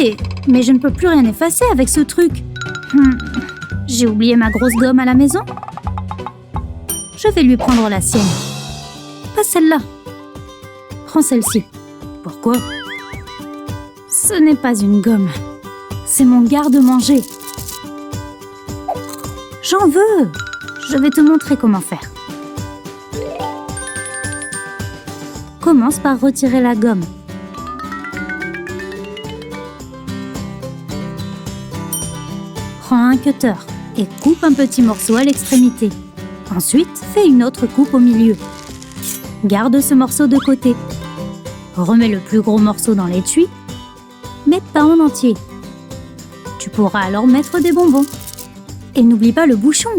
Hé, mais je ne peux plus rien effacer avec ce truc. J'ai oublié ma grosse gomme à la maison. Je vais lui prendre la sienne. Pas celle-là. Prends celle-ci. Pourquoi? Ce n'est pas une gomme. C'est mon garde-manger. J'en veux. Je vais te montrer comment faire. Commence par retirer la gomme. Prends un cutter et coupe un petit morceau à l'extrémité. Ensuite, fais une autre coupe au milieu. Garde ce morceau de côté. Remets le plus gros morceau dans l'étui, mais pas en entier. Tu pourras alors mettre des bonbons. Et n'oublie pas le bouchon.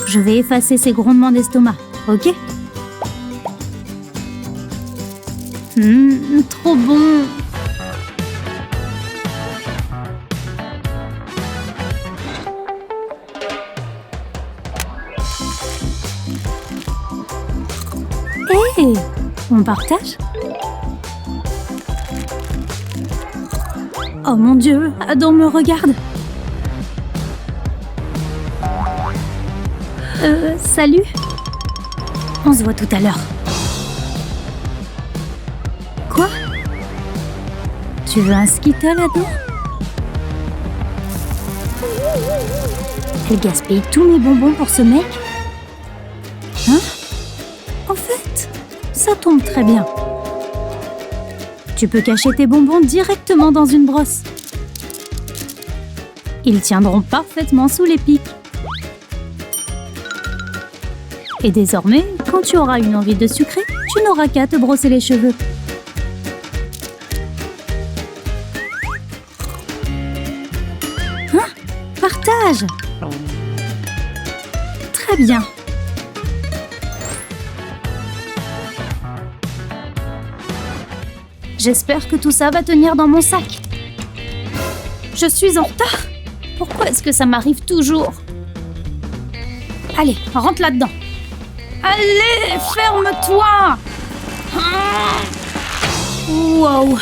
Je vais effacer ces grondements d'estomac, ok? Trop bon! Hé! On partage? Oh mon Dieu, Adam me regarde. Salut. On se voit tout à l'heure. Quoi? Tu veux un Skittle, Adam? Elle gaspille tous mes bonbons pour ce mec? Hein? En fait, ça tombe très bien. Tu peux cacher tes bonbons directement dans une brosse. Ils tiendront parfaitement sous les pics. Et désormais, quand tu auras une envie de sucrer, tu n'auras qu'à te brosser les cheveux. Hein? Partage! Très bien. J'espère que tout ça va tenir dans mon sac. Je suis en retard. Pourquoi est-ce que ça m'arrive toujours? Allez, rentre là-dedans. Allez, ferme-toi! Wow!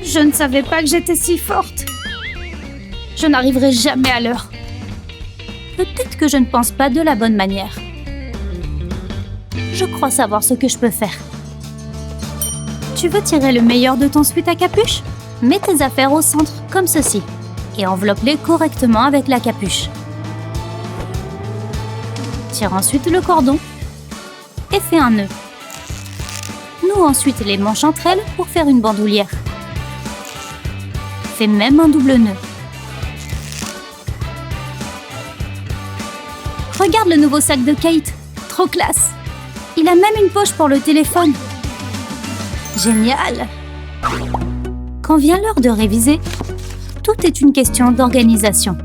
Je ne savais pas que j'étais si forte. Je n'arriverai jamais à l'heure. Peut-être que je ne pense pas de la bonne manière. Je crois savoir ce que je peux faire. Tu veux tirer le meilleur de ton sweat à capuche? Mets tes affaires au centre, comme ceci, et enveloppe-les correctement avec la capuche. Tire ensuite le cordon et fais un nœud. Noue ensuite les manches entre elles pour faire une bandoulière. Fais même un double nœud. Regarde le nouveau sac de Kate, trop classe. Il a même une poche pour le téléphone. Génial! Quand vient l'heure de réviser, tout est une question d'organisation.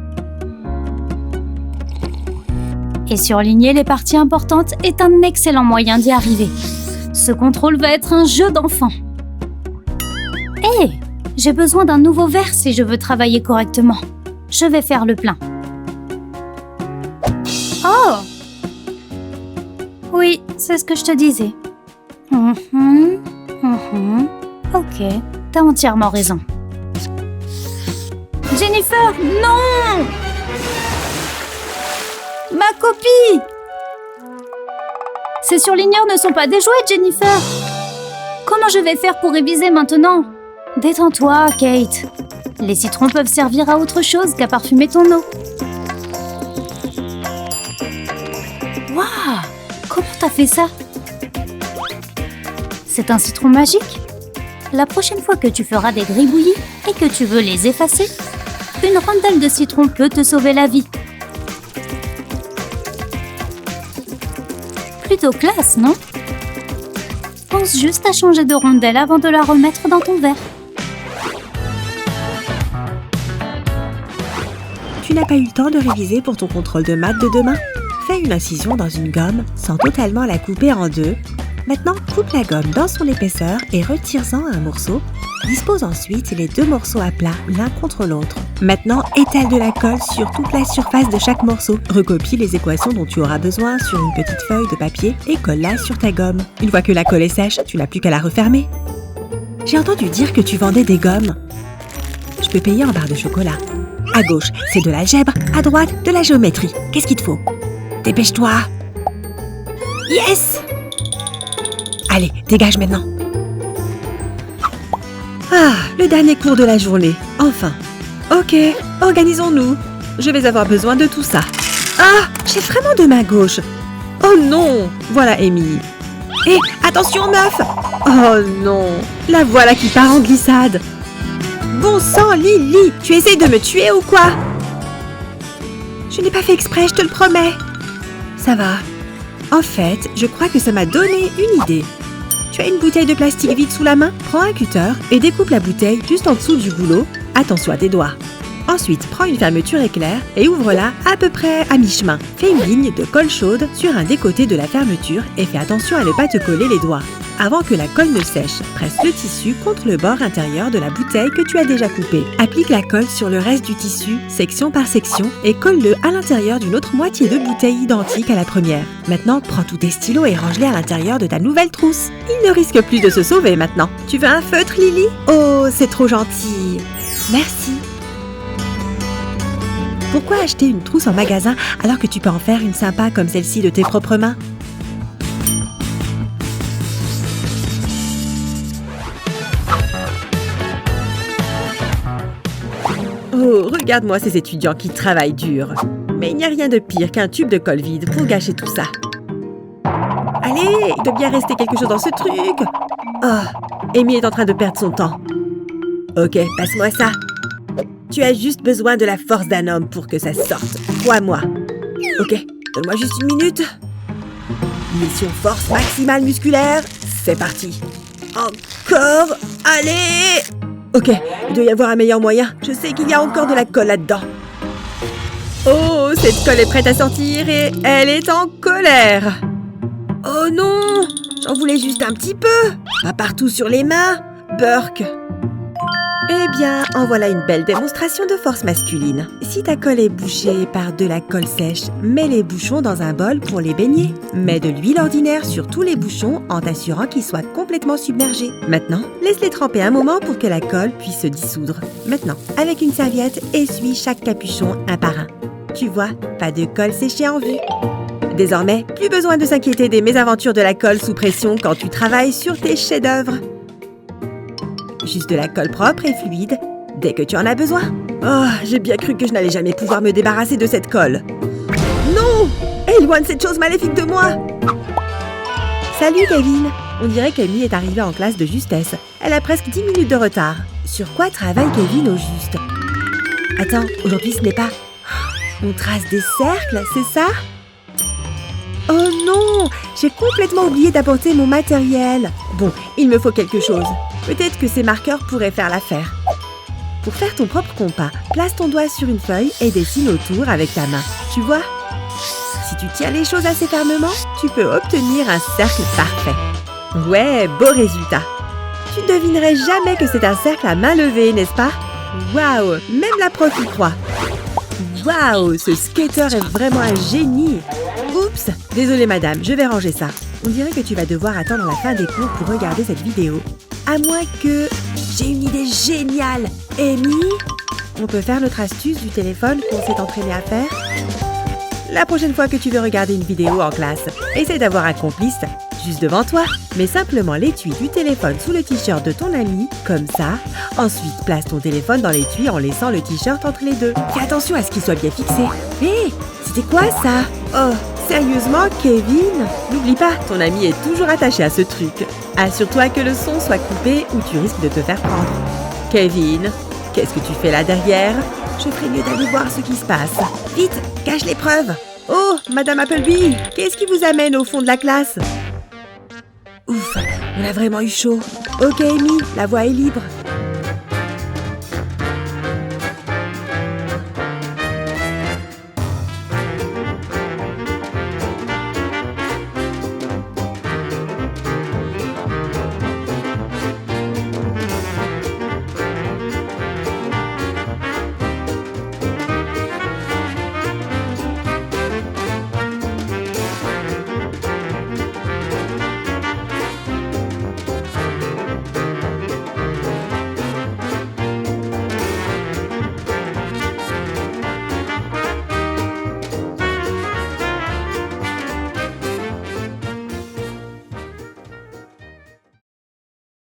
Et surligner les parties importantes est un excellent moyen d'y arriver. Ce contrôle va être un jeu d'enfant. Hé! J'ai besoin d'un nouveau verre si je veux travailler correctement. Je vais faire le plein. Oh! Oui, c'est ce que je te disais. Ok, t'as entièrement raison. Jennifer, non! Ma copie! Ces surligneurs ne sont pas des jouets, Jennifer. Comment je vais faire pour réviser maintenant? Détends-toi, Kate. Les citrons peuvent servir à autre chose qu'à parfumer ton eau. Waouh! Comment t'as fait ça? C'est un citron magique? La prochaine fois que tu feras des gribouillis et que tu veux les effacer, une rondelle de citron peut te sauver la vie. Plutôt classe, non? Pense juste à changer de rondelle avant de la remettre dans ton verre. Tu n'as pas eu le temps de réviser pour ton contrôle de maths de demain? Fais une incision dans une gomme sans totalement la couper en deux. Maintenant, coupe la gomme dans son épaisseur et retire-en un morceau. Dispose ensuite les deux morceaux à plat l'un contre l'autre. Maintenant, étale de la colle sur toute la surface de chaque morceau. Recopie les équations dont tu auras besoin sur une petite feuille de papier et colle-la sur ta gomme. Une fois que la colle est sèche, tu n'as plus qu'à la refermer. J'ai entendu dire que tu vendais des gommes. Je peux payer en barre de chocolat. À gauche, c'est de l'algèbre. À droite, de la géométrie. Qu'est-ce qu'il te faut? Dépêche-toi. Yes! Allez, dégage maintenant. Ah, le dernier cours de la journée. Enfin. Ok, organisons-nous. Je vais avoir besoin de tout ça. Ah, j'ai vraiment deux mains gauches. Oh non! Voilà Amy. Hé, attention meuf! Oh non! La voilà qui part en glissade. Bon sang, Lily! Tu essayes de me tuer ou quoi? Je n'ai pas fait exprès, je te le promets. Ça va. En fait, je crois que ça m'a donné une idée. Tu as une bouteille de plastique vide sous la main? Prends un cutter et découpe la bouteille juste en dessous du goulot. Attention à tes doigts. Ensuite, prends une fermeture éclair et ouvre-la à peu près à mi-chemin. Fais une ligne de colle chaude sur un des côtés de la fermeture et fais attention à ne pas te coller les doigts. Avant que la colle ne sèche, presse le tissu contre le bord intérieur de la bouteille que tu as déjà coupée. Applique la colle sur le reste du tissu, section par section, et colle-le à l'intérieur d'une autre moitié de bouteille identique à la première. Maintenant, prends tous tes stylos et range-les à l'intérieur de ta nouvelle trousse. Il ne risque plus de se sauver maintenant. Tu veux un feutre, Lily? Oh, c'est trop gentil. Merci. Pourquoi acheter une trousse en magasin alors que tu peux en faire une sympa comme celle-ci de tes propres mains? Oh, regarde-moi ces étudiants qui travaillent dur. Mais il n'y a rien de pire qu'un tube de colle vide pour gâcher tout ça. Allez, il doit bien rester quelque chose dans ce truc. Oh, Amy est en train de perdre son temps. Ok, passe-moi ça. Tu as juste besoin de la force d'un homme pour que ça sorte. Crois-moi. Ok, donne-moi juste une minute. Mission force maximale musculaire. C'est parti. Encore. Allez. Ok, il doit y avoir un meilleur moyen. Je sais qu'il y a encore de la colle là-dedans. Oh, cette colle est prête à sortir et elle est en colère. Oh non, j'en voulais juste un petit peu. Pas partout sur les mains. Burk. Eh bien, en voilà une belle démonstration de force masculine. Si ta colle est bouchée par de la colle sèche, mets les bouchons dans un bol pour les baigner. Mets de l'huile ordinaire sur tous les bouchons en t'assurant qu'ils soient complètement submergés. Maintenant, laisse-les tremper un moment pour que la colle puisse se dissoudre. Maintenant, avec une serviette, essuie chaque capuchon un par un. Tu vois, pas de colle séchée en vue. Désormais, plus besoin de s'inquiéter des mésaventures de la colle sous pression quand tu travailles sur tes chefs-d'œuvre. Juste de la colle propre et fluide, dès que tu en as besoin. Oh, j'ai bien cru que je n'allais jamais pouvoir me débarrasser de cette colle. Non! Éloigne cette chose maléfique de moi! Salut, Kevin! On dirait qu'Amy est arrivée en classe de justesse. Elle a presque 10 minutes de retard. Sur quoi travaille Kevin au juste? Attends, aujourd'hui ce n'est pas... On trace des cercles, c'est ça? Oh non! J'ai complètement oublié d'apporter mon matériel. Bon, il me faut quelque chose. Peut-être que ces marqueurs pourraient faire l'affaire. Pour faire ton propre compas, place ton doigt sur une feuille et dessine autour avec ta main. Tu vois? Si tu tiens les choses assez fermement, tu peux obtenir un cercle parfait. Ouais, beau résultat. Tu ne devinerais jamais que c'est un cercle à main levée, n'est-ce pas? Waouh! Même la prof y croit. Waouh! Ce skater est vraiment un génie! Oups! Désolée madame, je vais ranger ça. On dirait que tu vas devoir attendre la fin des cours pour regarder cette vidéo. À moins que... J'ai une idée géniale! Amy? On peut faire notre astuce du téléphone qu'on s'est entraîné à faire? La prochaine fois que tu veux regarder une vidéo en classe, essaie d'avoir un complice juste devant toi. Mets simplement l'étui du téléphone sous le t-shirt de ton ami, comme ça. Ensuite, place ton téléphone dans l'étui en laissant le t-shirt entre les deux. Fais attention à ce qu'il soit bien fixé. Hé! C'était quoi ça? Oh, sérieusement, Kevin? N'oublie pas, ton ami est toujours attaché à ce truc. Assure-toi que le son soit coupé ou tu risques de te faire prendre. Kevin, qu'est-ce que tu fais là derrière? Je ferais mieux d'aller voir ce qui se passe. Vite, cache les preuves. Oh, Madame Appleby, qu'est-ce qui vous amène au fond de la classe? Ouf, on a vraiment eu chaud. Ok, Amy, la voie est libre.